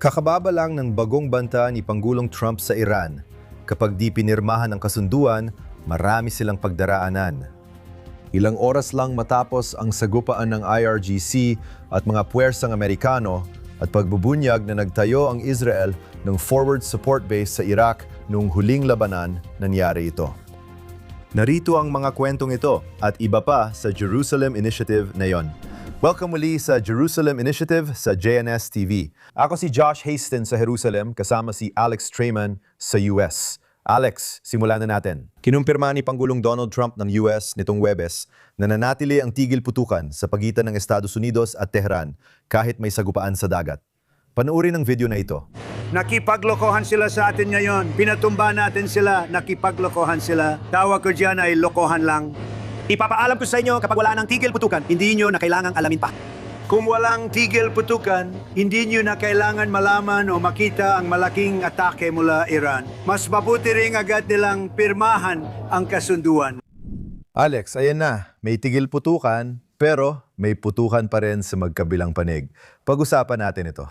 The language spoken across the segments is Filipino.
Kakababa lang ng bagong banta ni Pangulong Trump sa Iran. Kapag di pinirmahan ang kasunduan, marami silang pagdaraanan. Ilang oras lang matapos ang sagupaan ng IRGC at mga puwersang Amerikano at pagbubunyag na nagtayo ang Israel ng forward support base sa Iraq noong huling labanan, nangyari ito. Narito ang mga kwentong ito at iba pa sa Jerusalem Initiative na yon. Welcome muli sa Jerusalem Initiative sa JNS TV. Ako si Josh Hastings sa Jerusalem kasama si Alex Trayman sa US. Alex, simulan na natin. Kinumpirma ni Pangulong Donald Trump ng US nitong Huwebes na nanatili ang tigil putukan sa pagitan ng Estados Unidos at Tehran kahit may sagupaan sa dagat. Panoorin ang video na ito. Nakipaglokohan sila sa atin ngayon. Pinatumba natin sila, nakipaglokohan sila. Tawag ko dyan ay lokohan lang. Ipapaalam ko sa inyo kapag wala ng tigil putukan, hindi nyo na kailangang alamin pa. Kung walang tigil putukan, hindi nyo na kailangan malaman o makita ang malaking atake mula Iran. Mas mabuti ring agad nilang pirmahan ang kasunduan. Alex, ayan na. May tigil putukan, pero may putukan pa rin sa magkabilang panig. Pag-usapan natin ito.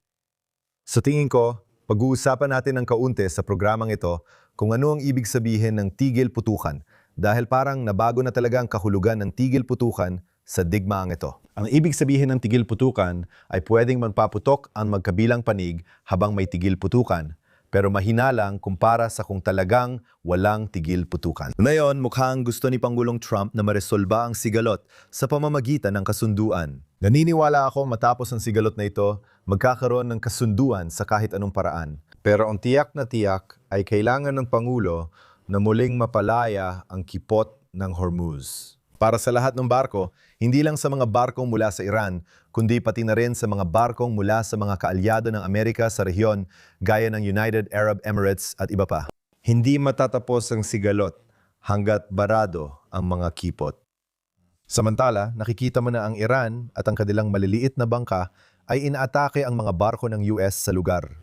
Sa tingin ko, pag-uusapan natin ng kaunti sa programang ito kung ano ang ibig sabihin ng tigil putukan dahil parang nabago na talaga ang kahulugan ng tigil putukan sa digmaang ito. Ang ibig sabihin ng tigil putukan ay pwedeng magpaputok ang magkabilang panig habang may tigil putukan, pero mahina lang kumpara sa kung talagang walang tigil putukan. Ngayon, mukhang gusto ni Pangulong Trump na maresolba ang sigalot sa pamamagitan ng kasunduan. Naniniwala ako matapos ang sigalot na ito, magkakaroon ng kasunduan sa kahit anong paraan. Pero ang tiyak na tiyak ay kailangan ng Pangulo na muling mapalaya ang kipot ng Hormuz. Para sa lahat ng barko, hindi lang sa mga barkong mula sa Iran, kundi pati na rin sa mga barkong mula sa mga kaalyado ng Amerika sa rehiyon gaya ng United Arab Emirates at iba pa. Hindi matatapos ang sigalot hanggat barado ang mga kipot. Samantala, nakikita mo na ang Iran at ang kanilang maliliit na bangka ay inaatake ang mga barko ng US sa lugar.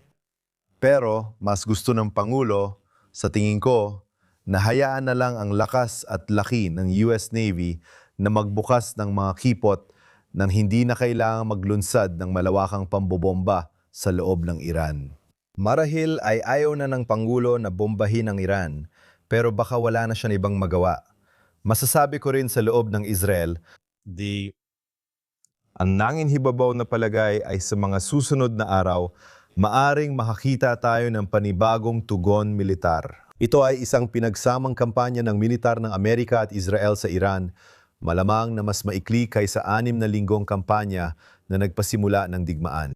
Pero mas gusto ng Pangulo, sa tingin ko, na hayaan na lang ang lakas at laki ng US Navy na magbukas ng mga kipot nang hindi na kailangang maglunsad ng malawakang pambobomba sa loob ng Iran. Marahil ay ayaw na ng Pangulo na bombahin ang Iran, pero baka wala na siya ibang magawa. Masasabi ko rin sa loob ng Israel, ang nanginhibabaw na palagay ay sa mga susunod na araw, maaring makakita tayo ng panibagong tugon militar. Ito ay isang pinagsamang kampanya ng militar ng Amerika at Israel sa Iran, malamang na mas maikli kaysa 6 na linggong kampanya na nagpasimula ng digmaan.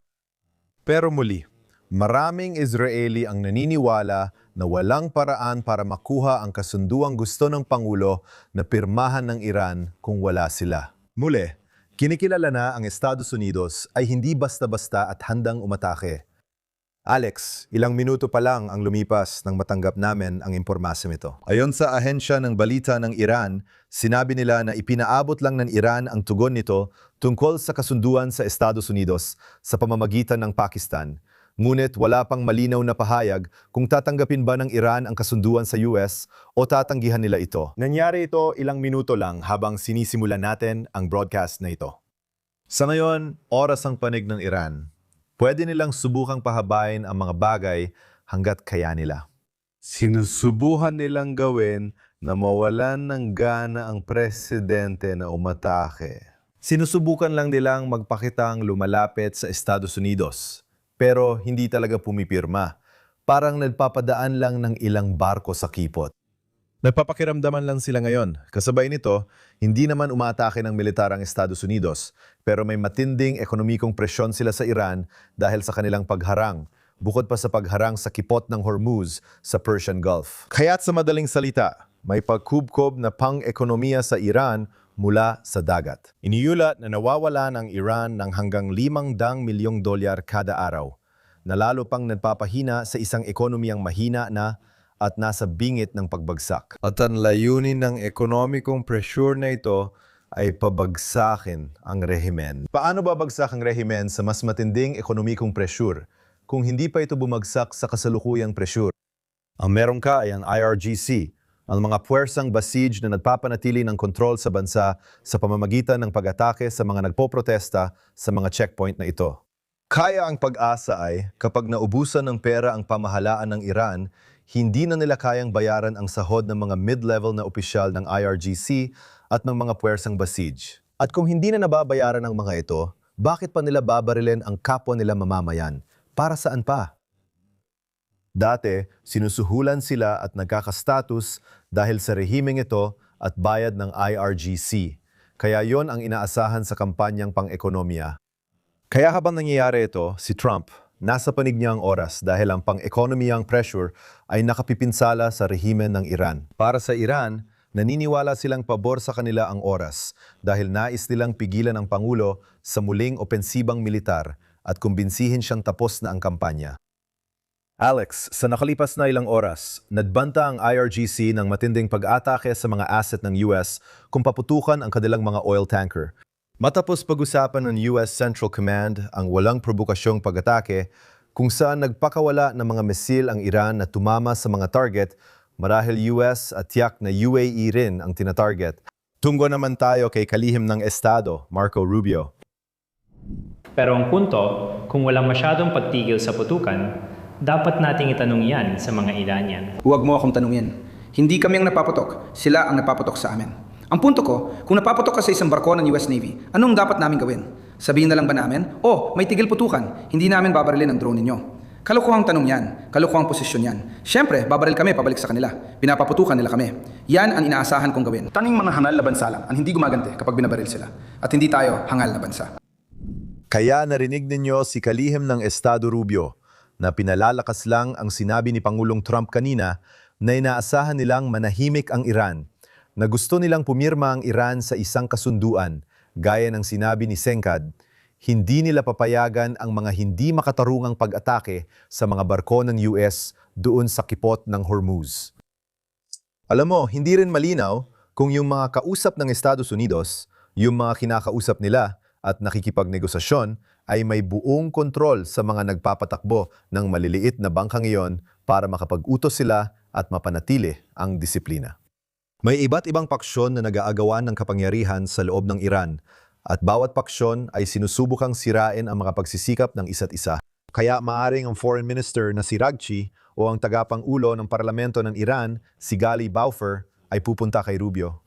Pero muli, maraming Israeli ang naniniwala na walang paraan para makuha ang kasunduang gusto ng Pangulo na pirmahan ng Iran kung wala sila. Muli, kinikilala na ang Estados Unidos ay hindi basta-basta at handang umatake. Alex, ilang minuto pa lang ang lumipas nang matanggap namin ang impormasyong ito. Ayon sa ahensya ng balita ng Iran, sinabi nila na ipinaabot lang ng Iran ang tugon nito tungkol sa kasunduan sa Estados Unidos sa pamamagitan ng Pakistan. Ngunit wala pang malinaw na pahayag kung tatanggapin ba ng Iran ang kasunduan sa US o tatanggihan nila ito. Nangyari ito ilang minuto lang habang sinisimulan natin ang broadcast na ito. Sa ngayon, oras ang panig ng Iran. Pwede nilang subukang pahabain ang mga bagay hanggat kaya nila. Sinusubuhan nilang gawin na mawalan ng gana ang presidente na umatake. Sinusubukan lang nilang magpakitang lumalapit sa Estados Unidos, pero hindi talaga pumipirma. Parang nagpapadaan lang ng ilang barko sa kipot. Nagpapakiramdaman lang sila ngayon. Kasabay nito, hindi naman umaatake ng militar ang Estados Unidos, pero may matinding ekonomikong presyon sila sa Iran dahil sa kanilang pagharang, bukod pa sa pagharang sa kipot ng Hormuz sa Persian Gulf. Kaya't sa madaling salita, may pagkubkob na pang-ekonomiya sa Iran mula sa dagat. Iniyulat na nawawala ng Iran ng hanggang $500 milyong kada araw, na lalo pang nagpapahina sa isang ekonomiyang mahina na at nasa bingit ng pagbagsak. At ang layunin ng ekonomikong pressure na ito ay pabagsakin ang rehimen. Paano babagsak ang rehimen sa mas matinding ekonomikong pressure kung hindi pa ito bumagsak sa kasalukuyang pressure? Ang meron ka ay ang IRGC, ang mga puwersang basij na nagpapanatili ng kontrol sa bansa sa pamamagitan ng pag-atake sa mga nagpoprotesta sa mga checkpoint na ito. Kaya ang pag-asa ay kapag naubusan ng pera ang pamahalaan ng Iran, hindi na nila kayang bayaran ang sahod ng mga mid-level na opisyal ng IRGC at ng mga puwersang Basij. At kung hindi na nababayaran ng mga ito, bakit pa nila babarilin ang kapwa nila mamamayan? Para saan pa? Dati, sinusuhulan sila at nagkakastatus dahil sa rehimeng ito at bayad ng IRGC. Kaya yon ang inaasahan sa kampanyang pang-ekonomiya. Kaya habang nangyayari ito, si Trump, nasa panig niya ang oras dahil ang pang-ekonomiyang pressure ay nakapipinsala sa rehimen ng Iran. Para sa Iran, naniniwala silang pabor sa kanila ang oras dahil nais nilang pigilan ang Pangulo sa muling opensibang militar at kumbinsihin siyang tapos na ang kampanya. Alex, sa nakalipas na ilang oras, nadbanta ang IRGC ng matinding pag-atake sa mga asset ng US kung paputukan ang kanilang mga oil tanker. Matapos pag-usapan ng US Central Command ang walang provokasyong pag-atake kung saan nagpakawala ng mga misil ang Iran na tumama sa mga target, marahil US at tiyak na UAE rin ang tinatarget. Tunggo naman tayo kay kalihim ng Estado, Marco Rubio. Pero ang punto, kung walang masyadong pagtigil sa putukan, dapat nating itanong yan sa mga Iranian. Huwag mo akong tanungin. Hindi kami ang napaputok, sila ang napaputok sa amin. Ang punto ko, kung napaputok ka sa isang barko ng US Navy, anong dapat namin gawin? Sabihin na lang ba namin, may tigil putukan, hindi namin babarilin ang drone ninyo. Kalokohang tanong yan, kalokohang posisyon yan. Siyempre, babaril kami pabalik sa kanila. Pinapaputukan nila kami. Yan ang inaasahan kong gawin. Tanging mga hangal na bansa lang ang hindi gumagante kapag binabaril sila. At hindi tayo hangal na bansa. Kaya narinig ninyo si kalihim ng Estado Rubio na pinalalakas lang ang sinabi ni Pangulong Trump kanina na inaasahan nilang manahimik ang Iran, na gusto nilang pumirma ang Iran sa isang kasunduan, gaya ng sinabi ni Senkad, hindi nila papayagan ang mga hindi makatarungang pag-atake sa mga barko ng US doon sa kipot ng Hormuz. Alam mo, hindi rin malinaw kung yung mga kausap ng Estados Unidos, yung mga kinakausap nila at nakikipagnegosasyon ay may buong kontrol sa mga nagpapatakbo ng maliliit na bangkang iyon para makapag-utos sila at mapanatili ang disiplina. May iba't ibang paksyon na nag-aagawan ng kapangyarihan sa loob ng Iran at bawat paksyon ay sinusubukang sirain ang mga pagsisikap ng isa't isa. Kaya maaring ang Foreign Minister na si Ragchi o ang tagapang-ulo ng parlamento ng Iran, si Gali Baufer, ay pupunta kay Rubio.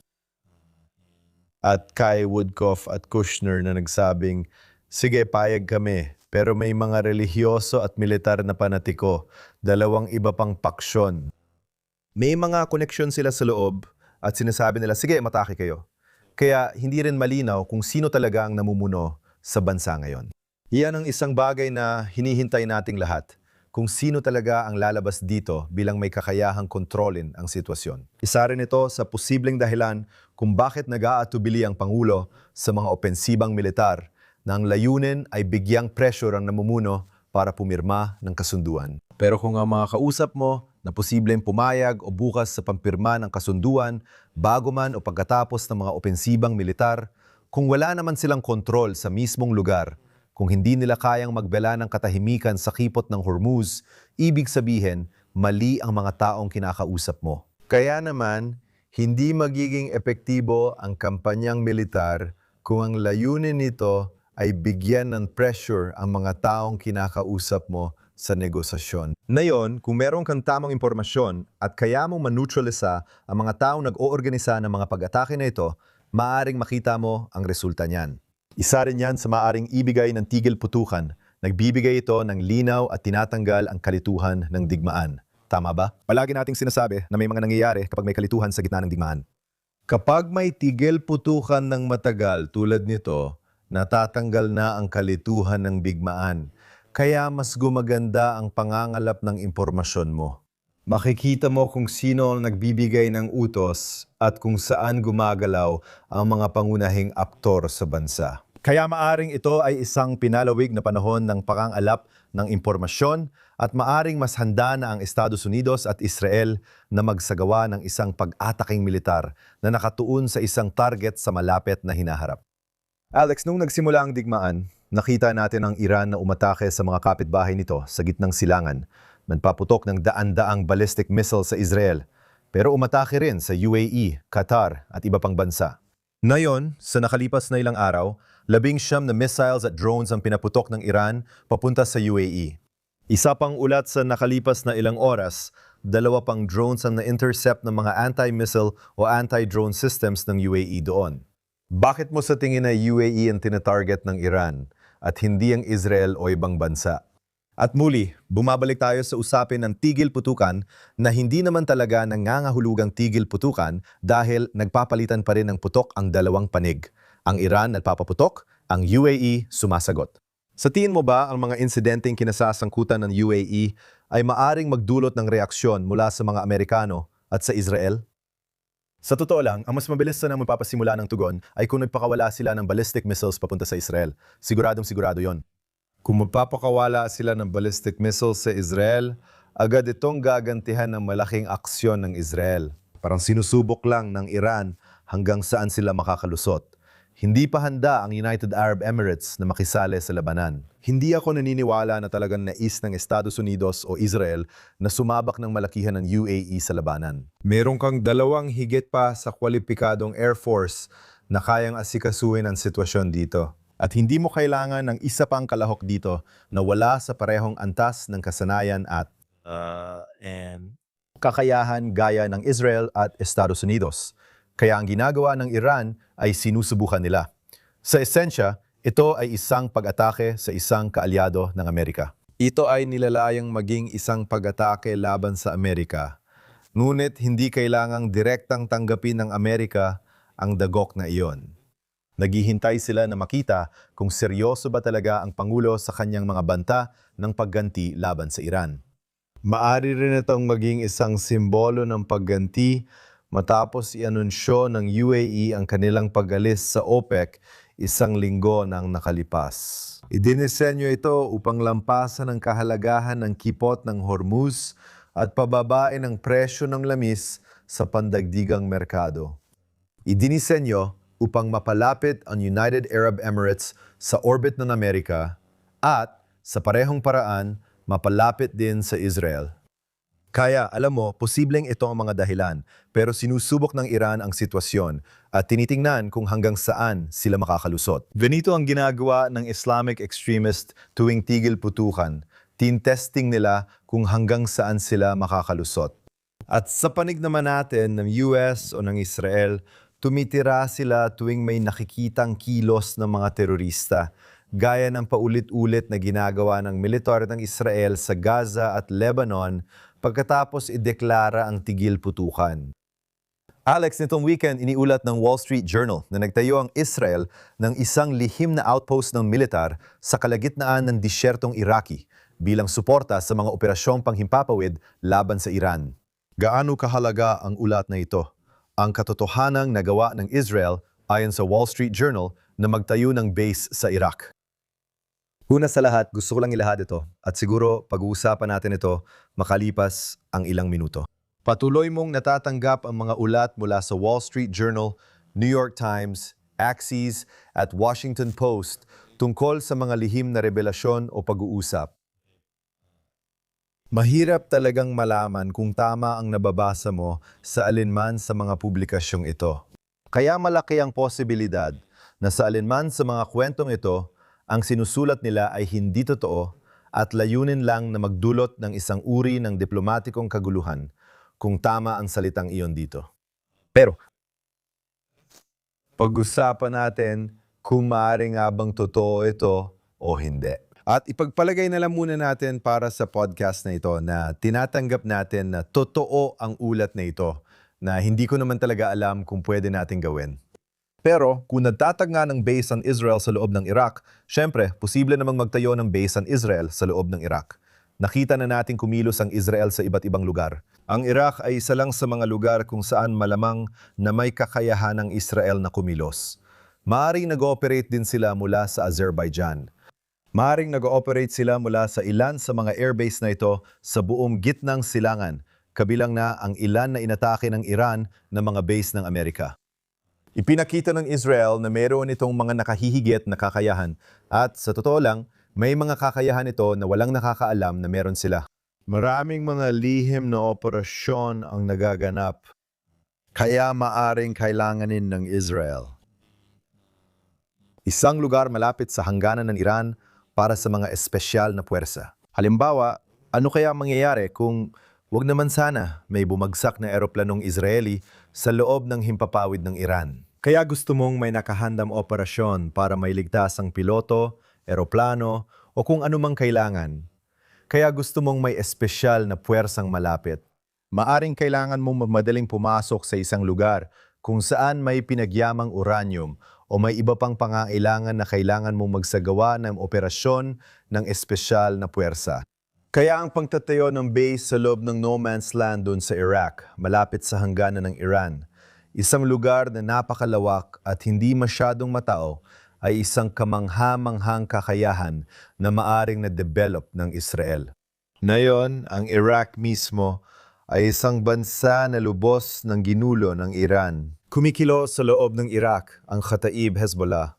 At kay Woodcoff at Kushner na nagsabing, sige, payag kami, pero may mga relihiyoso at militar na panatiko, dalawang iba pang paksyon. May mga koneksyon sila sa loob at sinasabi nila, sige, matake kayo. Kaya hindi rin malinaw kung sino talaga ang namumuno sa bansa ngayon. Iyan ang isang bagay na hinihintay nating lahat, kung sino talaga ang lalabas dito bilang may kakayahang kontrolin ang sitwasyon. Isa rin ito sa posibleng dahilan kung bakit nag-aatubili ang Pangulo sa mga opensibang militar na ang layunin ay bigyang pressure ang namumuno para pumirma ng kasunduan. Pero kung ang mga kausap mo na posibleng pumayag o bukas sa pampirma ng kasunduan bago man o pagkatapos ng mga opensibang militar, kung wala naman silang kontrol sa mismong lugar, kung hindi nila kayang magbela ng katahimikan sa kipot ng Hormuz, ibig sabihin, mali ang mga taong kinakausap mo. Kaya naman, hindi magiging epektibo ang kampanyang militar kung ang layunin nito ay bigyan ng pressure ang mga taong kinakausap mo sa negosasyon. Ngayon, kung meron kang tamang impormasyon at kaya mong maneutralisa ang mga taong nag-oorganisa ng mga pag-atake na ito, maaring makita mo ang resulta niyan. Isa rin yan sa maaring ibigay ng tigil putukan. Nagbibigay ito ng linaw at tinatanggal ang kalituhan ng digmaan. Tama ba? Palagi nating sinasabi na may mga nangyayari kapag may kalituhan sa gitna ng digmaan. Kapag may tigil putukan ng matagal tulad nito, natatanggal na ang kalituhan ng digmaan. Kaya mas gumaganda ang pangangalap ng impormasyon mo. Makikita mo kung sino ang nagbibigay ng utos at kung saan gumagalaw ang mga pangunahing aktor sa bansa. Kaya maaring ito ay isang pinalawig na panahon ng pangangalap ng impormasyon at maaring mas handa na ang Estados Unidos at Israel na magsagawa ng isang pag-ataking militar na nakatuon sa isang target sa malapit na hinaharap. Alex, nung nagsimula ang digmaan, nakita natin ang Iran na umatake sa mga kapitbahay nito sa gitnang silangan. Nagpaputok ng daan-daang ballistic missile sa Israel, pero umatake rin sa UAE, Qatar at iba pang bansa. Ngayon, sa nakalipas na ilang araw, 19 na missiles at drones ang pinaputok ng Iran papunta sa UAE. Isa pang ulat sa nakalipas na ilang oras, 2 pang drones ang na-intercept ng mga anti-missile o anti-drone systems ng UAE doon. Bakit mo sa tingin na UAE ang tinatarget ng Iran at hindi ang Israel o ibang bansa? At muli, bumabalik tayo sa usapin ng tigil putukan na hindi naman talaga nangangahulugang tigil putukan dahil nagpapalitan pa rin ng putok ang dalawang panig. Ang Iran nagpapaputok, ang UAE sumasagot. Sa tingin mo ba ang mga insidenteng kinasasangkutan ng UAE ay maaring magdulot ng reaksyon mula sa mga Amerikano at sa Israel? Sa totoo lang, ang mas mabilis na magpapasimula ng tugon ay kung nagpakawala sila ng ballistic missiles papunta sa Israel. Siguradong sigurado yon. Kung magpapakawala sila ng ballistic missiles sa Israel, agad itong gagantihan ng malaking aksyon ng Israel. Parang sinusubok lang ng Iran hanggang saan sila makakalusot. Hindi pa handa ang United Arab Emirates na makisali sa labanan. Hindi ako naniniwala na talagang nais ng Estados Unidos o Israel na sumabak ng malakihan ng UAE sa labanan. Meron kang 2 higit pa sa kwalipikadong Air Force na kayang asikasuhin ang sitwasyon dito. At hindi mo kailangan ng isa pang kalahok dito na wala sa parehong antas ng kasanayan at kakayahan gaya ng Israel at Estados Unidos. Kaya ang ginagawa ng Iran ay sinusubukan nila. Sa esensya, ito ay isang pag-atake sa isang kaalyado ng Amerika. Ito ay nilalayang maging isang pag-atake laban sa Amerika. Ngunit hindi kailangang direktang tanggapin ng Amerika ang dagok na iyon. Naghihintay sila na makita kung seryoso ba talaga ang Pangulo sa kanyang mga banta ng pagganti laban sa Iran. Maari rin itong maging isang simbolo ng pagganti matapos i-anunsyo ng UAE ang kanilang pag-alis sa OPEC 1 linggo nang nakalipas. Idinisenyo ito upang lampasan ang kahalagahan ng kipot ng Hormuz at pababain ang presyo ng lamis sa pandagdigang merkado. Idinisenyo upang mapalapit ang United Arab Emirates sa orbit ng Amerika at sa parehong paraan mapalapit din sa Israel. Kaya, alam mo, posibleng ito ang mga dahilan, pero sinusubok ng Iran ang sitwasyon at tinitingnan kung hanggang saan sila makakalusot. Ganito ang ginagawa ng Islamic extremist tuwing tigil putukan. Tin-testing nila kung hanggang saan sila makakalusot. At sa panig naman natin ng US o ng Israel, tumitira sila tuwing may nakikitang kilos ng mga terorista, gaya ng paulit-ulit na ginagawa ng militar ng Israel sa Gaza at Lebanon pagkatapos ideklara ang tigil putukan. Alex, nitong weekend iniulat ng Wall Street Journal na nagtayo ang Israel ng isang lihim na outpost ng militar sa kalagitnaan ng disyertong Iraqi bilang suporta sa mga operasyong panghimpapawid laban sa Iran. Gaano kahalaga ang ulat na ito? Ang katotohanang nagawa ng Israel ayon sa Wall Street Journal na magtayo ng base sa Iraq. Una sa lahat, gusto ko lang ilahad ito at siguro pag-uusapan natin ito makalipas ang ilang minuto. Patuloy mong natatanggap ang mga ulat mula sa Wall Street Journal, New York Times, Axios at Washington Post tungkol sa mga lihim na revelasyon o pag-uusap. Mahirap talagang malaman kung tama ang nababasa mo sa alinman sa mga publikasyong ito. Kaya malaki ang posibilidad na sa alinman sa mga kwentong ito, ang sinusulat nila ay hindi totoo at layunin lang na magdulot ng isang uri ng diplomatikong kaguluhan kung tama ang salitang iyon dito. Pero, pag-usapan natin kung maaari nga bang totoo ito o hindi. At ipagpalagay na lang muna natin para sa podcast na ito na tinatanggap natin na totoo ang ulat na ito na hindi ko naman talaga alam kung pwede natin gawin. Pero kung nagtatag nga ng base ang Israel sa loob ng Iraq, syempre, posible namang magtayo ng base ang Israel sa loob ng Iraq. Nakita na natin kumilos ang Israel sa iba't ibang lugar. Ang Iraq ay isa lang sa mga lugar kung saan malamang na may kakayahan ng Israel na kumilos. Maaring nag-ooperate din sila mula sa Azerbaijan. Maaring nag-ooperate sila mula sa ilan sa mga airbase na ito sa buong gitnang silangan, kabilang na ang ilan na inatake ng Iran na mga base ng Amerika. Ipinakita ng Israel na mayroon itong mga nakahihigit na kakayahan at sa totoo lang, may mga kakayahan ito na walang nakakaalam na meron sila. Maraming mga lihim na operasyon ang nagaganap, kaya maaring kailanganin ng Israel. Isang lugar malapit sa hangganan ng Iran para sa mga espesyal na puwersa. Halimbawa, ano kaya mangyayari kung wag naman sana may bumagsak na eroplanong Israeli sa loob ng himpapawid ng Iran? Kaya gusto mong may nakahandang operasyon para mailigtas ang piloto, eroplano o kung anumang kailangan. Kaya gusto mong may espesyal na puwersang malapit. Maaring kailangan mong madaling pumasok sa isang lugar kung saan may pinagyamang uranium o may iba pang pangangailangan na kailangan mong magsagawa ng operasyon ng espesyal na puwersa. Kaya ang pagtatayo ng base sa loob ng no man's land doon sa Iraq, malapit sa hangganan ng Iran, isang lugar na napakalawak at hindi masyadong matao, ay isang kamangha-manghang kakayahan na maaring na-develop ng Israel. Ngayon, ang Iraq mismo ay isang bansa na lubos ng ginulo ng Iran. Kumikilo sa loob ng Iraq ang Kataib Hezbollah.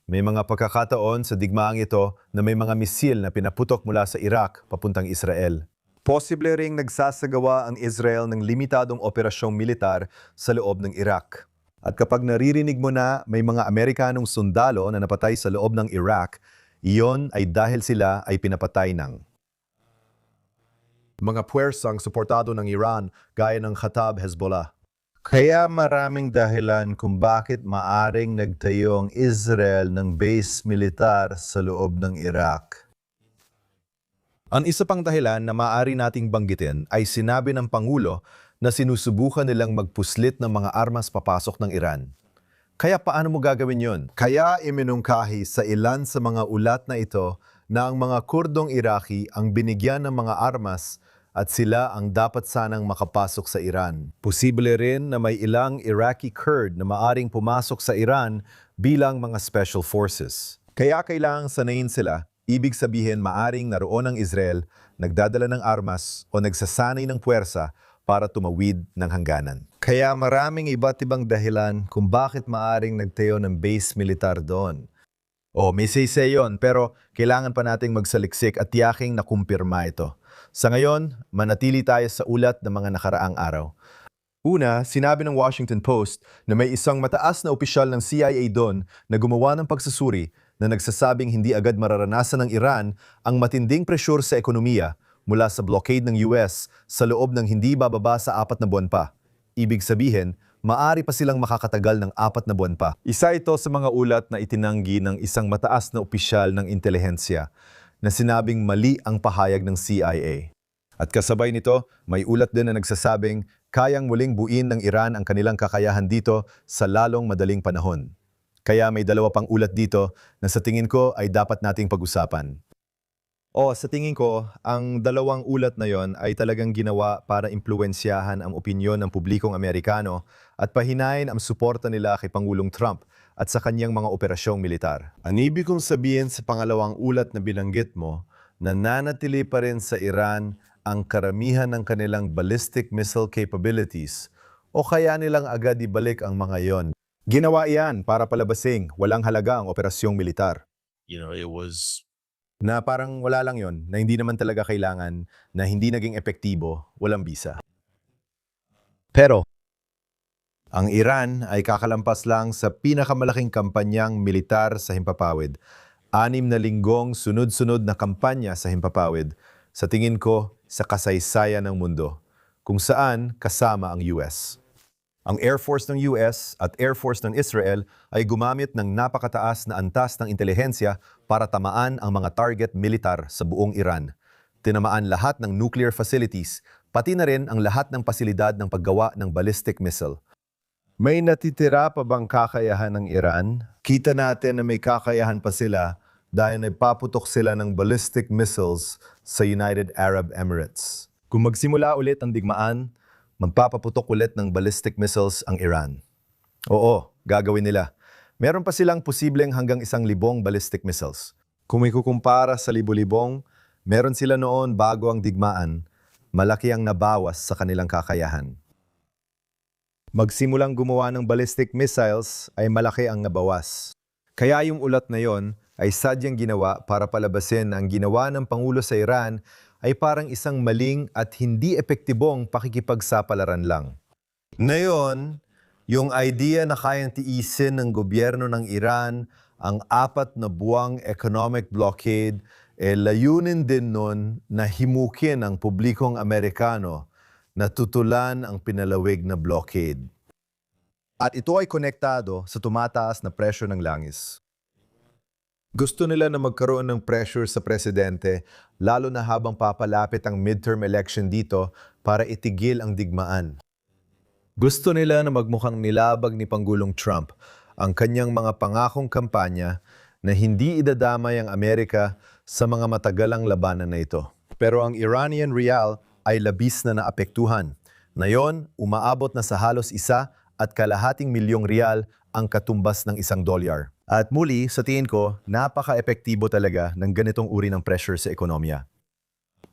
May mga pagkakataon sa digmaang ito na may mga misil na pinaputok mula sa Iraq papuntang Israel. Posible ring nagsasagawa ang Israel ng limitadong operasyong militar sa loob ng Iraq. At kapag naririnig mo na may mga Amerikanong sundalo na napatay sa loob ng Iraq, iyon ay dahil sila ay pinapatay ng mga puwersang suportado ng Iran gaya ng Kataib Hezbollah. Kaya maraming dahilan kung bakit maaring nagtayo ang Israel ng base militar sa loob ng Iraq. Ang isa pang dahilan na maaari nating banggitin ay sinabi ng Pangulo na sinusubukan nilang magpuslit ng mga armas papasok ng Iran. Kaya paano mo gagawin yon? Kaya iminungkahi sa ilan sa mga ulat na ito na ang mga Kurdong Iraqi ang binigyan ng mga armas at sila ang dapat sanang makapasok sa Iran. Posible rin na may ilang Iraqi Kurd na maaring pumasok sa Iran bilang mga special forces. Kaya kailangang sanayin sila, ibig sabihin maaring naroon ang Israel, nagdadala ng armas o nagsasanay ng puwersa para tumawid ng hangganan. Kaya maraming iba't ibang dahilan kung bakit maaring nagtayo ng base militar doon. May say-say yun, pero kailangan pa nating magsaliksik at tiyaking nakumpirma ito. Sa ngayon, manatili tayo sa ulat ng mga nakaraang araw. Una, sinabi ng Washington Post na may isang mataas na opisyal ng CIA doon na gumawa ng pagsusuri na nagsasabing hindi agad mararanasan ng Iran ang matinding presyur sa ekonomiya mula sa blockade ng US sa loob ng hindi bababa sa 4 na buwan pa. Ibig sabihin, maari pa silang makakatagal ng 4 na buwan pa. Isa ito sa mga ulat na itinanggi ng isang mataas na opisyal ng intelihensya na sinabing mali ang pahayag ng CIA. At kasabay nito, may ulat din na nagsasabing kayang muling buuin ng Iran ang kanilang kakayahan dito sa lalong madaling panahon. Kaya may dalawa pang ulat dito na sa tingin ko ay dapat nating pag-usapan. Sa tingin ko, ang dalawang ulat na yon ay talagang ginawa para impluwensyahan ang opinyon ng publikong Amerikano at pahinain ang suporta nila kay Pangulong Trump at sa kanyang mga operasyong militar. Ang ibig kong sabihin sa pangalawang ulat na binanggit mo, nananatili pa rin sa Iran ang karamihan ng kanilang ballistic missile capabilities o kaya nilang agad ibalik ang mga yon. Ginawa iyan para palabasing walang halaga ang operasyong militar. It was Na parang wala lang yon, na hindi naman talaga kailangan, na hindi naging epektibo, walang bisa. Pero, ang Iran ay kakalampas lang sa pinakamalaking kampanyang militar sa Himpapawid. 6 na linggong sunod-sunod na kampanya sa Himpapawid, sa tingin ko, sa kasaysayan ng mundo, kung saan kasama ang US. Ang Air Force ng US at Air Force ng Israel ay gumamit ng napakataas na antas ng intelihensya para tamaan ang mga target militar sa buong Iran. Tinamaan lahat ng nuclear facilities, pati na rin ang lahat ng pasilidad ng paggawa ng ballistic missile. May natitira pa bang kakayahan ng Iran? Kita natin na may kakayahan pa sila dahil nagpaputok sila ng ballistic missiles sa United Arab Emirates. Kung magsimula ulit ang digmaan, magpapaputok ulit ng ballistic missiles ang Iran. Oo, gagawin nila. Meron pa silang posibleng hanggang 1,000 ballistic missiles. Kung may kukumpara sa libo-libong, meron sila noon bago ang digmaan, malaki ang nabawas sa kanilang kakayahan. Magsimulang gumawa ng ballistic missiles ay malaki ang nabawas. Kaya yung ulat na yon ay sadyang ginawa para palabasin ang ginawa ng Pangulo sa Iran ay parang isang maling at hindi epektibong pakikipagsapalaran lang. Ngayon, yung idea na kayang tiisin ng gobyerno ng Iran ang 4 na buwang economic blockade, layunin din nun na himukin ang publikong Amerikano na tutulan ang pinalawig na blockade. At ito ay konektado sa tumataas na presyo ng langis. Gusto nila na magkaroon ng pressure sa presidente, lalo na habang papalapit ang midterm election dito para itigil ang digmaan. Gusto nila na magmukhang nilabag ni Pangulong Trump ang kanyang mga pangakong kampanya na hindi idadamay ang Amerika sa mga matagalang labanan na ito. Pero ang Iranian rial ay labis na naapektuhan. Ngayon, umaabot na sa halos 1.2 milyong rial ang katumbas ng $1. At muli, sa tingin ko, napaka-epektibo talaga ng ganitong uri ng pressure sa ekonomiya.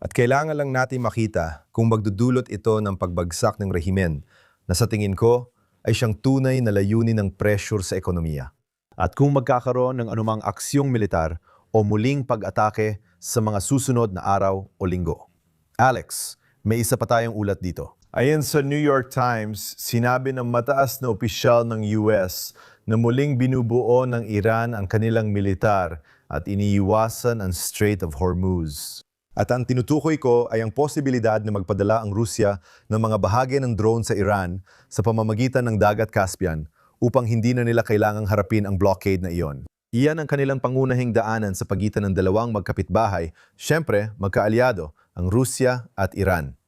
At kailangan lang natin makita kung magdudulot ito ng pagbagsak ng rehimen na sa tingin ko ay siyang tunay na layunin ng pressure sa ekonomiya. At kung magkakaroon ng anumang aksyong militar o muling pag-atake sa mga susunod na araw o linggo. Alex, may isa pa tayong ulat dito. Ayon sa New York Times, sinabi ng mataas na opisyal ng US na muling binubuo ng Iran ang kanilang militar at iniiwasan ang Strait of Hormuz. At ang tinutukoy ko ay ang posibilidad na magpadala ang Rusya ng mga bahagi ng drone sa Iran sa pamamagitan ng Dagat Caspian upang hindi na nila kailangang harapin ang blockade na iyon. Iyan ang kanilang pangunahing daanan sa pagitan ng dalawang magkapitbahay, syempre magkaalyado, ang Rusya at Iran.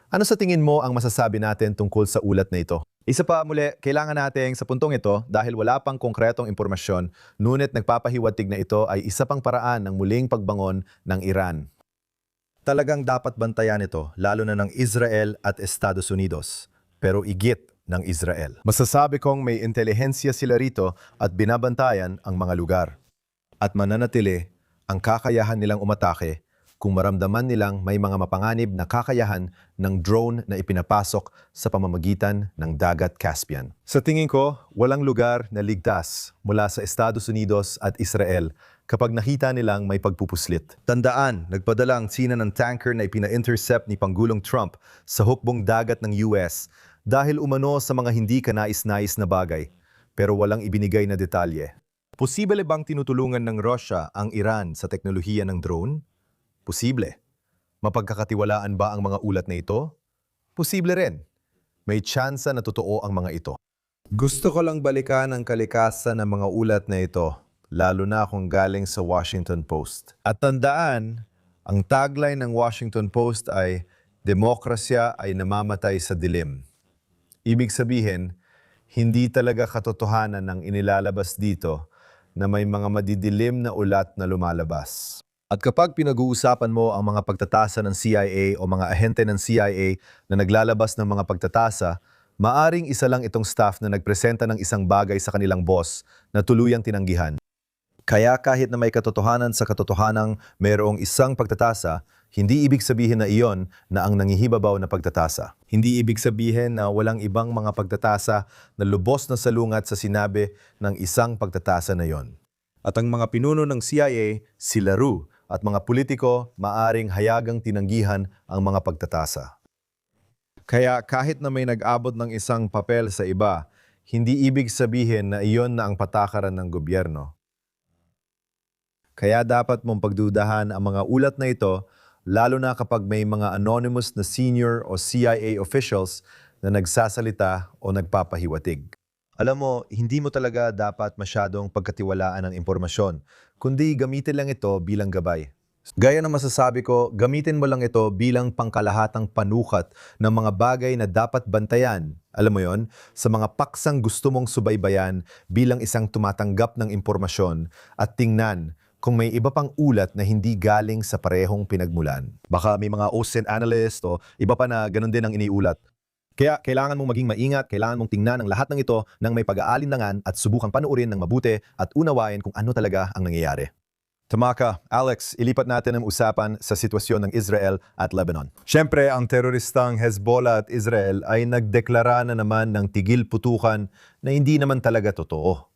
Ano sa tingin mo ang masasabi natin tungkol sa ulat na ito? Isa pa muli, kailangan natin sa puntong ito dahil wala pang konkretong impormasyon, ngunit nagpapahiwatig na ito ay isa pang paraan ng muling pagbangon ng Iran. Talagang dapat bantayan ito, lalo na ng Israel at Estados Unidos, pero igit ng Israel. Masasabi kong may intelihensya sila rito at binabantayan ang mga lugar. At mananatili ang kakayahan nilang umatake kung maramdaman nilang may mga mapanganib na kakayahan ng drone na ipinapasok sa pamamagitan ng Dagat Caspian. Sa tingin ko, walang lugar na ligtas mula sa Estados Unidos at Israel kapag nakita nilang may pagpupuslit. Tandaan, nagpadala ang China ng tanker na ipina-intercept ni Pangulong Trump sa hukbong dagat ng US dahil umano sa mga hindi kanais-nais na bagay, pero walang ibinigay na detalye. Posible bang tinutulungan ng Russia ang Iran sa teknolohiya ng drone? Posible. Mapagkakatiwalaan ba ang mga ulat na ito? Posible rin. May tsansa na totoo ang mga ito. Gusto ko lang balikan ang kalikasan ng mga ulat na ito, lalo na kung galing sa Washington Post. At tandaan, ang tagline ng Washington Post ay, "Demokrasya ay namamatay sa dilim." Ibig sabihin, hindi talaga katotohanan ang inilalabas dito na may mga madidilim na ulat na lumalabas. At kapag pinag-uusapan mo ang mga pagtatasa ng CIA o mga ahente ng CIA na naglalabas ng mga pagtatasa, maaring isa lang itong staff na nagpresenta ng isang bagay sa kanilang boss na tuluyang tinanggihan. Kaya kahit na may katotohanan sa katotohanang mayroong isang pagtatasa, hindi ibig sabihin na iyon na ang nangihibabaw na pagtatasa. Hindi ibig sabihin na walang ibang mga pagtatasa na lubos na salungat sa sinabi ng isang pagtatasa na iyon. At ang mga pinuno ng CIA, sila Ru, at mga politiko maaring hayagang tinanggihan ang mga pagtatasa. Kaya kahit na may nag-abot ng isang papel sa iba, hindi ibig sabihin na iyon na ang patakaran ng gobyerno. Kaya dapat mong pagdudahan ang mga ulat na ito, lalo na kapag may mga anonymous na senior o CIA officials na nagsasalita o nagpapahiwatig. Alam mo, hindi mo talaga dapat masyadong pagkatiwalaan ng impormasyon, kundi gamitin lang ito bilang gabay. Gaya ng masasabi ko, gamitin mo lang ito bilang pangkalahatang panukat ng mga bagay na dapat bantayan. Alam mo yon, sa mga paksang gusto mong subaybayan bilang isang tumatanggap ng impormasyon at tingnan kung may iba pang ulat na hindi galing sa parehong pinagmulan. Baka may mga OSINT analyst o iba pa na ganun din ang iniulat. Kaya kailangan mong maging maingat, kailangan mong tingnan ang lahat ng ito ng may pag-aalinlangan at subukang panuorin ng mabuti at unawain kung ano talaga ang nangyayari. Tamaka, Alex, ilipat natin ang usapan sa sitwasyon ng Israel at Lebanon. Siyempre, ang teroristang Hezbollah at Israel ay nagdeklara na naman ng tigil putukan na hindi naman talaga totoo.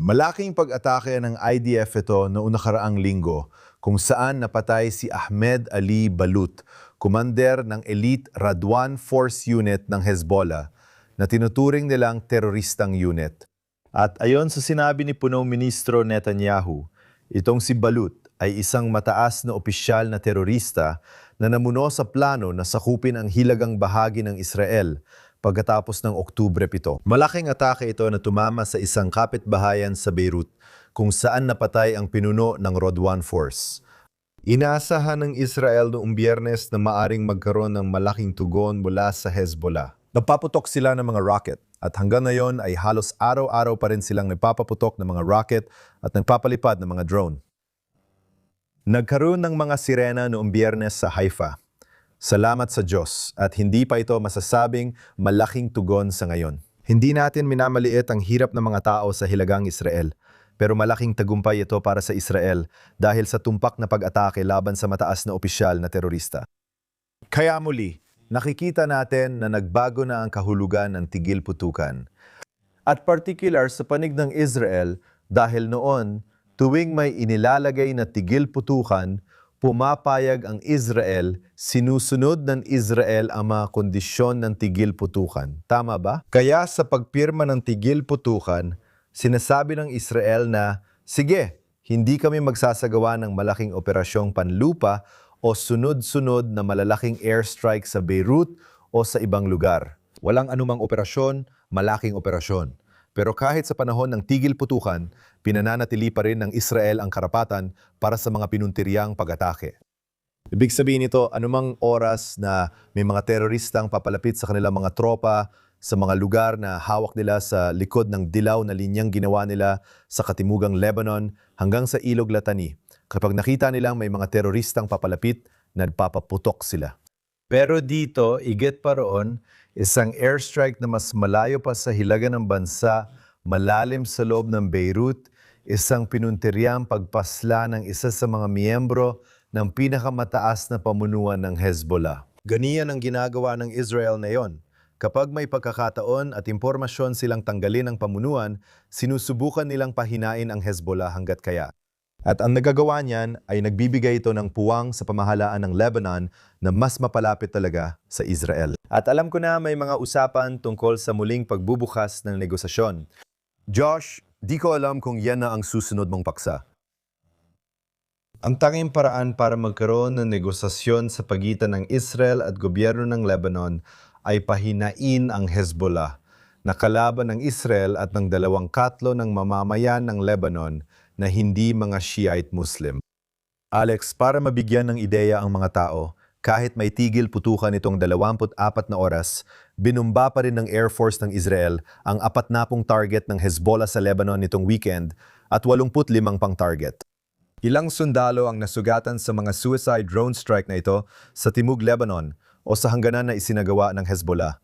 Malaking pag-atake ng IDF ito noong nakaraang linggo kung saan napatay si Ahmed Ali Balut, commander ng Elite Radwan Force Unit ng Hezbollah na tinuturing nilang teroristang unit. At ayon sa sinabi ni Punong Ministro Netanyahu, itong si Balut ay isang mataas na opisyal na terorista na namuno sa plano na sakupin ang hilagang bahagi ng Israel pagkatapos ng Oktubre 7. Malaking atake ito na tumama sa isang kapitbahayan sa Beirut kung saan napatay ang pinuno ng Rodwan Force. Inaasahan ng Israel noong Biyernes na maaring magkaroon ng malaking tugon mula sa Hezbollah. Napaputok sila ng mga rocket at hanggang ngayon ay halos araw-araw pa rin silang nagpapaputok ng mga rocket at nagpapalipad ng mga drone. Nagkaroon ng mga sirena noong Biyernes sa Haifa. Salamat sa Diyos at hindi pa ito masasabing malaking tugon sa ngayon. Hindi natin minamaliit ang hirap ng mga tao sa hilagang Israel. Pero malaking tagumpay ito para sa Israel dahil sa tumpak na pag-atake laban sa mataas na opisyal na terorista. Kaya muli, nakikita natin na nagbago na ang kahulugan ng tigil putukan. At particular sa panig ng Israel dahil noon, tuwing may inilalagay na tigil putukan, pumapayag ang Israel, sinusunod ng Israel ang mga kondisyon ng tigil putukan. Tama ba? Kaya sa pagpirma ng tigil putukan, sinasabi ng Israel na, sige, hindi kami magsasagawa ng malaking operasyong panlupa o sunod-sunod na malalaking airstrike sa Beirut o sa ibang lugar. Walang anumang operasyon, malaking operasyon. Pero kahit sa panahon ng tigil putukan, pinananatili pa rin ng Israel ang karapatan para sa mga pinuntiryang pag-atake. Ibig sabihin nito, anumang oras na may mga teroristang papalapit sa kanilang mga tropa, sa mga lugar na hawak nila sa likod ng dilaw na linyang ginawa nila sa katimugang Lebanon hanggang sa Ilog Latani. Kapag nakita nilang may mga teroristang papalapit, nagpapaputok sila. Pero dito, igit pa roon, isang airstrike na mas malayo pa sa hilaga ng bansa, malalim sa loob ng Beirut, isang pinuntiryang pagpasla ng isa sa mga miyembro ng pinakamataas na pamunuan ng Hezbollah. Ganiyan ang ginagawa ng Israel na yon. Kapag may pagkakataon at impormasyon silang tanggalin ang pamunuan, sinusubukan nilang pahinain ang Hezbollah hanggat kaya. At ang nagagawa niyan ay nagbibigay ito ng puwang sa pamahalaan ng Lebanon na mas mapalapit talaga sa Israel. At alam ko na may mga usapan tungkol sa muling pagbubukas ng negosasyon. Josh, di ko alam kung yan na ang susunod mong paksa. Ang tanging paraan para magkaroon ng negosasyon sa pagitan ng Israel at gobyerno ng Lebanon ay pahinain ang Hezbollah na kalaban ng Israel at ng 2 katlo ng mamamayan ng Lebanon na hindi mga Shiite Muslim. Alex, para mabigyan ng ideya ang mga tao, kahit may tigil putukan itong 24 na oras, binumba pa rin ng Air Force ng Israel ang 40 target ng Hezbollah sa Lebanon nitong weekend at 85 pang target. Ilang sundalo ang nasugatan sa mga suicide drone strike na ito sa Timog Lebanon o sa hangganan na isinagawa ng Hezbollah.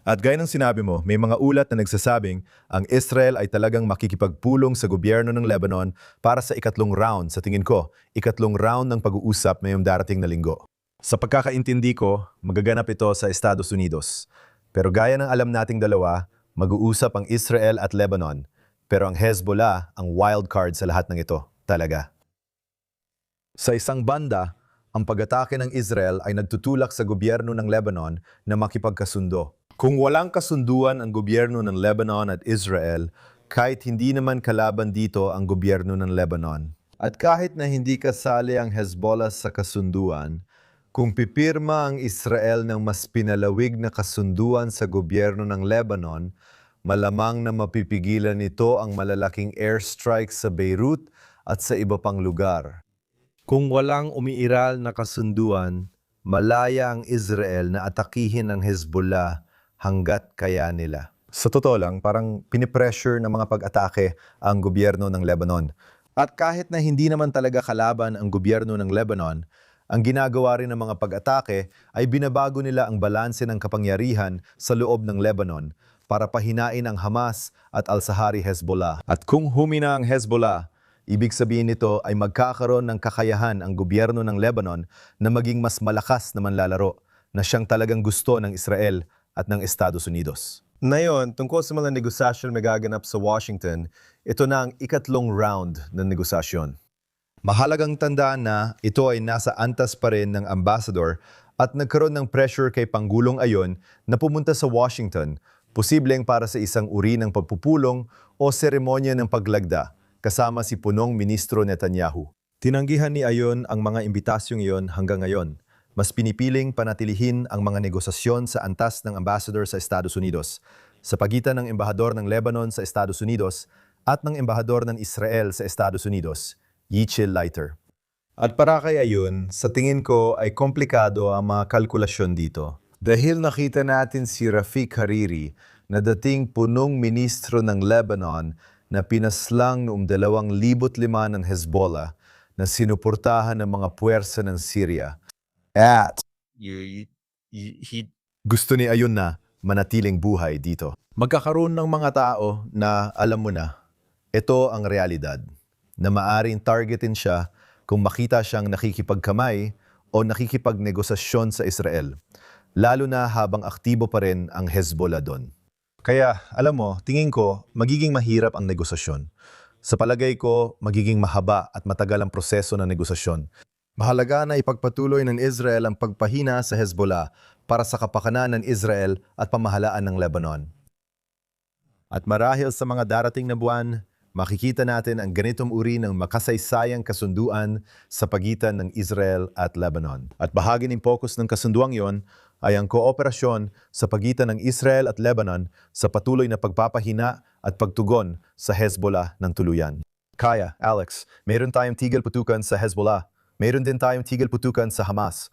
At gaya ng sinabi mo, may mga ulat na nagsasabing ang Israel ay talagang makikipagpulong sa gobyerno ng Lebanon para sa ikatlong round, sa tingin ko, ikatlong round ng pag-uusap ngayong darating na linggo. Sa pagkakaintindi ko, magaganap ito sa Estados Unidos. Pero gaya ng alam nating dalawa, mag-uusap ang Israel at Lebanon. Pero ang Hezbollah ang wild card sa lahat ng ito, talaga. Sa isang banda, ang pag-atake ng Israel ay nagtutulak sa gobyerno ng Lebanon na makipagkasundo. Kung walang kasunduan ang gobyerno ng Lebanon at Israel, kahit hindi naman kalaban dito ang gobyerno ng Lebanon. At kahit na hindi kasali ang Hezbollah sa kasunduan, kung pipirma ang Israel ng mas pinalawig na kasunduan sa gobyerno ng Lebanon, malamang na mapipigilan nito ang malalaking airstrike sa Beirut at sa iba pang lugar. Kung walang umiiral na kasunduan, malaya ang Israel na atakihin ang Hezbollah hanggat kaya nila. Sa totoo lang, parang pinipressure ng mga pag-atake ang gobyerno ng Lebanon. At kahit na hindi naman talaga kalaban ang gobyerno ng Lebanon, ang ginagawa rin ng mga pag-atake ay binabago nila ang balanse ng kapangyarihan sa loob ng Lebanon para pahinain ang Hamas at Al-Sahari Hezbollah. At kung humina ang Hezbollah, ibig sabihin nito ay magkakaroon ng kakayahan ang gobyerno ng Lebanon na maging mas malakas na manlalaro na siyang talagang gusto ng Israel at ng Estados Unidos. Ngayon, tungkol sa mga negosasyon magaganap sa Washington, ito na ang ikatlong round ng negosasyon. Mahalagang tandaan na ito ay nasa antas pa rin ng ambassador at nagkaroon ng pressure kay Pangulong Ayon na pumunta sa Washington Posibleng para sa isang uri ng pagpupulong o seremonya ng paglagda kasama si punong ministro Netanyahu. Tinanggihan ni Ayon ang mga imbitasyong iyon hanggang ngayon. Mas pinipiling panatilihin ang mga negosasyon sa antas ng ambassador sa Estados Unidos sa pagitan ng embahador ng Lebanon sa Estados Unidos at ng embahador ng Israel sa Estados Unidos, Yichil Leiter. At para kay Ayon, sa tingin ko ay komplikado ang mga kalkulasyon dito. Dahil nakita natin si Rafiq Hariri na dating punong ministro ng Lebanon na pinaslang noong 2005 ng Hezbollah na sinuportahan ng mga puwersa ng Syria. At gusto ni Ayon na manatiling buhay dito. Magkakaroon ng mga tao na alam mo na, ito ang realidad, na maaring targetin siya kung makita siyang nakikipagkamay o nakikipagnegosasyon sa Israel, lalo na habang aktibo pa rin ang Hezbollah doon. Kaya, alam mo, tingin ko, magiging mahirap ang negosasyon. Sa palagay ko, magiging mahaba at matagal ang proseso ng negosasyon. Mahalaga na ipagpatuloy ng Israel ang pagpahina sa Hezbollah para sa kapakanan ng Israel at pamahalaan ng Lebanon. At marahil sa mga darating na buwan, makikita natin ang ganitong uri ng makasaysayang kasunduan sa pagitan ng Israel at Lebanon. At bahagi ng focus ng kasunduang yon ay ang kooperasyon sa pagitan ng Israel at Lebanon sa patuloy na pagpapahina at pagtugon sa Hezbollah ng tuluyan. Kaya, Alex, mayroon tayong tigil putukan sa Hezbollah. Mayroon din tayong tigil putukan sa Hamas.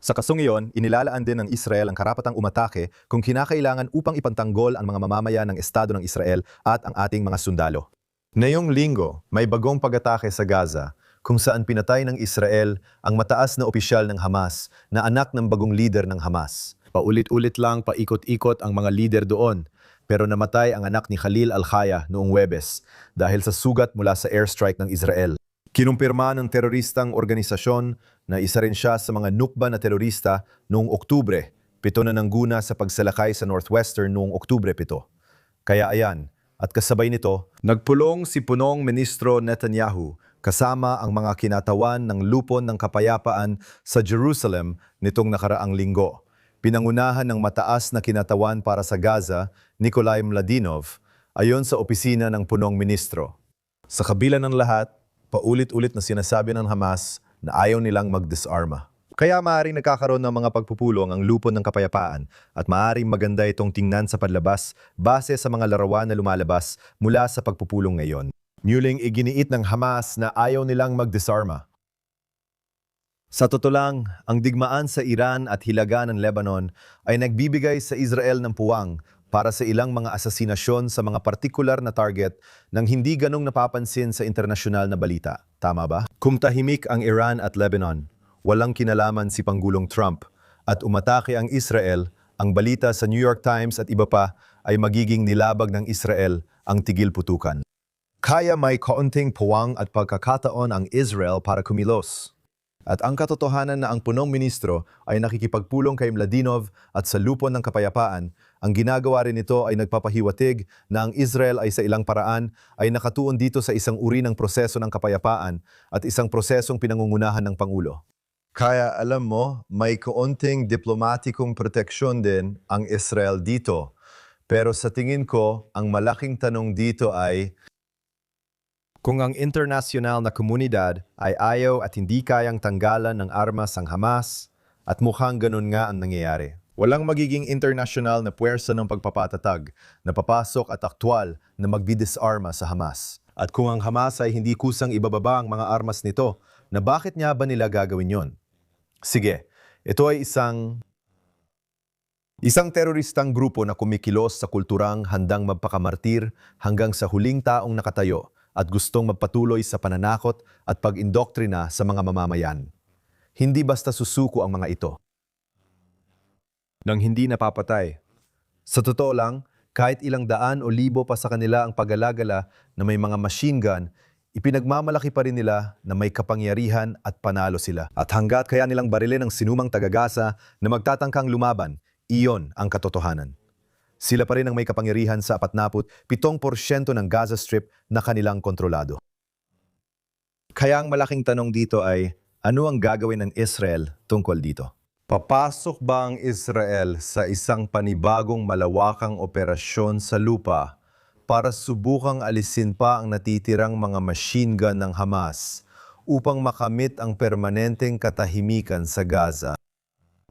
Sa kasong iyon, inilalaan din ng Israel ang karapatang umatake kung kinakailangan upang ipantanggol ang mga mamamayan ng Estado ng Israel at ang ating mga sundalo. Ngayong linggo, may bagong pag-atake sa Gaza kung saan pinatay ng Israel ang mataas na opisyal ng Hamas na anak ng bagong leader ng Hamas. Paulit-ulit lang paikot-ikot ang mga leader doon, pero namatay ang anak ni Khalil al-Khaya noong Huwebes dahil sa sugat mula sa airstrike ng Israel. Kinumpirma ng teroristang organisasyon na isa rin siya sa mga nukba na terorista noong Oktubre, 7 na nangguna sa pagsalakay sa Northwestern noong Oktubre 7. Kaya ayan, at kasabay nito, nagpulong si punong ministro Netanyahu kasama ang mga kinatawan ng lupon ng kapayapaan sa Jerusalem nitong nakaraang linggo. Pinangunahan ng mataas na kinatawan para sa Gaza, Nikolai Mladinov, ayon sa opisina ng punong ministro. Sa kabila ng lahat, paulit-ulit na sinasabi ng Hamas na ayaw nilang mag-disarma. Kaya maaaring nagkakaroon ng mga pagpupulong ang lupon ng kapayapaan at maaaring maganda itong tingnan sa padlabas base sa mga larawan na lumalabas mula sa pagpupulong ngayon. Muling iginiit ng Hamas na ayaw nilang mag-disarma. Sa totoo lang, ang digmaan sa Iran at Hilaga ng Lebanon ay nagbibigay sa Israel ng puwang para sa ilang mga asasinasyon sa mga partikular na target nang hindi ganong napapansin sa internasyonal na balita. Tama ba? Kung tahimik ang Iran at Lebanon, walang kinalaman si Pangulong Trump at umatake ang Israel, ang balita sa New York Times at iba pa ay magiging nilabag ng Israel ang tigil putukan. Kaya may kaunting puwang at pagkakataon ang Israel para kumilos. At ang katotohanan na ang punong ministro ay nakikipagpulong kay Mladinov at sa lupon ng kapayapaan, ang ginagawa rin nito ay nagpapahiwatig na ang Israel ay sa ilang paraan ay nakatuon dito sa isang uri ng proseso ng kapayapaan at isang prosesong pinangungunahan ng Pangulo. Kaya alam mo, may kaunting diplomatikong proteksyon din ang Israel dito. Pero sa tingin ko, ang malaking tanong dito ay, kung ang internasyonal na komunidad ay ayaw at hindi kayang tanggalan ng armas ang Hamas, at mukhang ganun nga ang nangyayari. Walang magiging internasyonal na puwersa ng pagpapatatag na papasok at aktwal na magbidisarma sa Hamas. At kung ang Hamas ay hindi kusang ibababa ang mga armas nito, na bakit nga ba nila gagawin yon? Sige, ito ay isang teroristang grupo na kumikilos sa kulturang handang magpakamartir hanggang sa huling taong nakatayo at gustong magpatuloy sa pananakot at pag-indoktrina sa mga mamamayan. Hindi basta susuko ang mga ito. Nang hindi napapatay. Sa totoo lang, kahit ilang daan o libo pa sa kanila ang pag-alagala na may mga machine gun, ipinagmamalaki pa rin nila na may kapangyarihan at panalo sila. At hanggat kaya nilang barilin ang sinumang taga-Gaza na magtatangkang lumaban, iyon ang katotohanan. Sila pa rin ang may kapangyarihan sa 47% ng Gaza Strip na kanilang kontrolado. Kaya ang malaking tanong dito ay, ano ang gagawin ng Israel tungkol dito? Papasok ba ang Israel sa isang panibagong malawakang operasyon sa lupa para subukang alisin pa ang natitirang mga machine gun ng Hamas upang makamit ang permanenteng katahimikan sa Gaza?